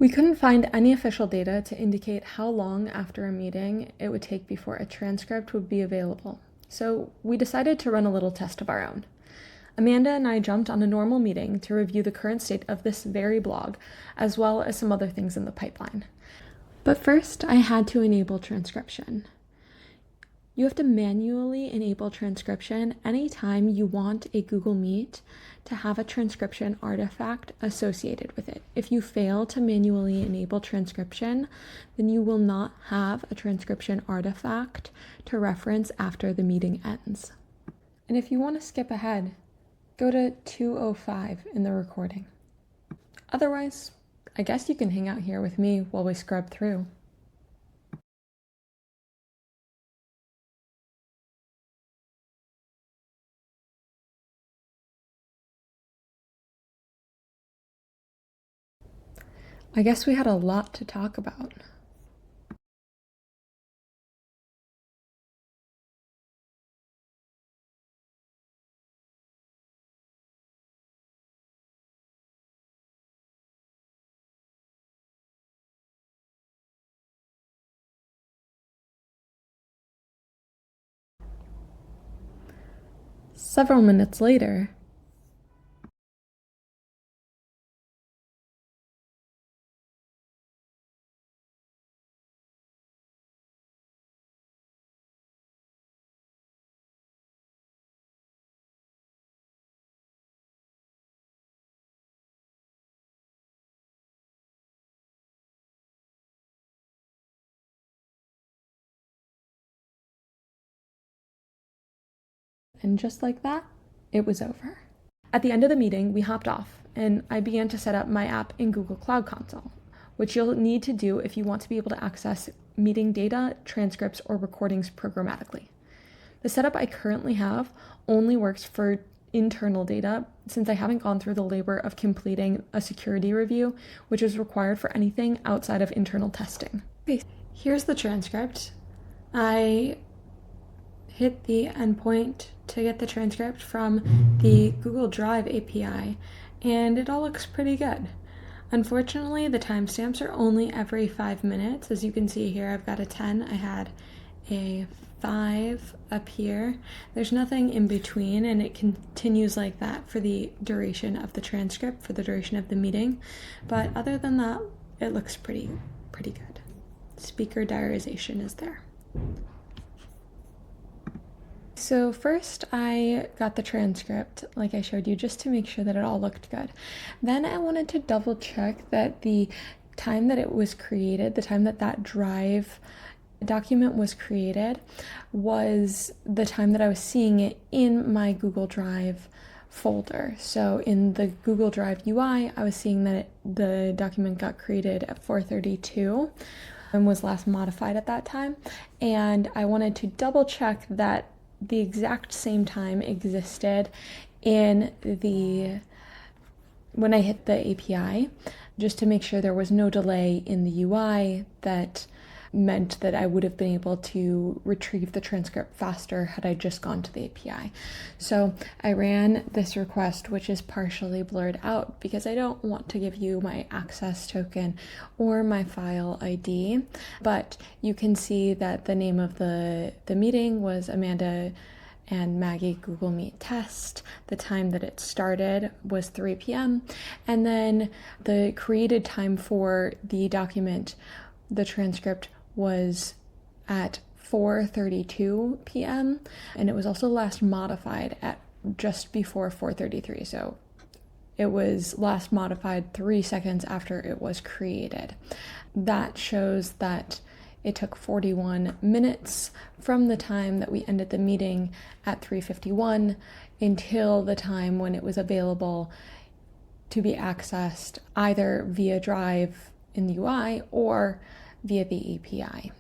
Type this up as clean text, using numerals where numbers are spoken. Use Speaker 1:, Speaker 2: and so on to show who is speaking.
Speaker 1: We couldn't find any official data to indicate how long after a meeting it would take before a transcript would be available, so we decided to run a little test of our own. Amanda and I jumped on a normal meeting to review the current state of this very blog, as well as some other things in the pipeline. But first, I had to enable transcription. You have to manually enable transcription anytime you want a Google Meet to have a transcription artifact associated with it. If you fail to manually enable transcription, then you will not have a transcription artifact to reference after the meeting ends. And if you want to skip ahead, go to 2:05 in the recording. Otherwise, I guess you can hang out here with me while we scrub through. I guess we had a lot to talk about. Several minutes later, and just like that, it was over. At the end of the meeting, we hopped off, and I began to set up my app in Google Cloud Console, which you'll need to do if you want to be able to access meeting data, transcripts, or recordings programmatically. The setup I currently have only works for internal data, since I haven't gone through the labor of completing a security review, which is required for anything outside of internal testing. Okay, here's the transcript. I hit the endpoint to get the transcript from the Google Drive API, and it all looks pretty good. Unfortunately, the timestamps are only every 5 minutes. As you can see here, I've got a 10, I had a 5 up here. There's nothing in between, and it continues like that for the duration of the transcript, for the duration of the meeting. But other than that, it looks pretty good. Speaker diarization is there. So first I got the transcript, like I showed you, just to make sure that it all looked good. Then I wanted to double check that the time that it was created, the time that that Drive document was created, was the time that I was seeing it in my Google Drive folder. So in the Google Drive UI, I was seeing that the document got created at 4:32 and was last modified at that time. And I wanted to double check that the exact same time existed in when I hit the API, just to make sure there was no delay in the UI that meant that I would have been able to retrieve the transcript faster had I just gone to the API. So I ran this request, which is partially blurred out because I don't want to give you my access token or my file ID, but you can see that the name of the meeting was Amanda and Maggie Google Meet test. The time that it started was 3 p.m. And then the created time for the document, the transcript, was at 4:32 p.m. and it was also last modified at just before 4:33. So it was last modified 3 seconds after it was created. That shows that it took 41 minutes from the time that we ended the meeting at 3:51 until the time when it was available to be accessed either via Drive in the UI or via the API.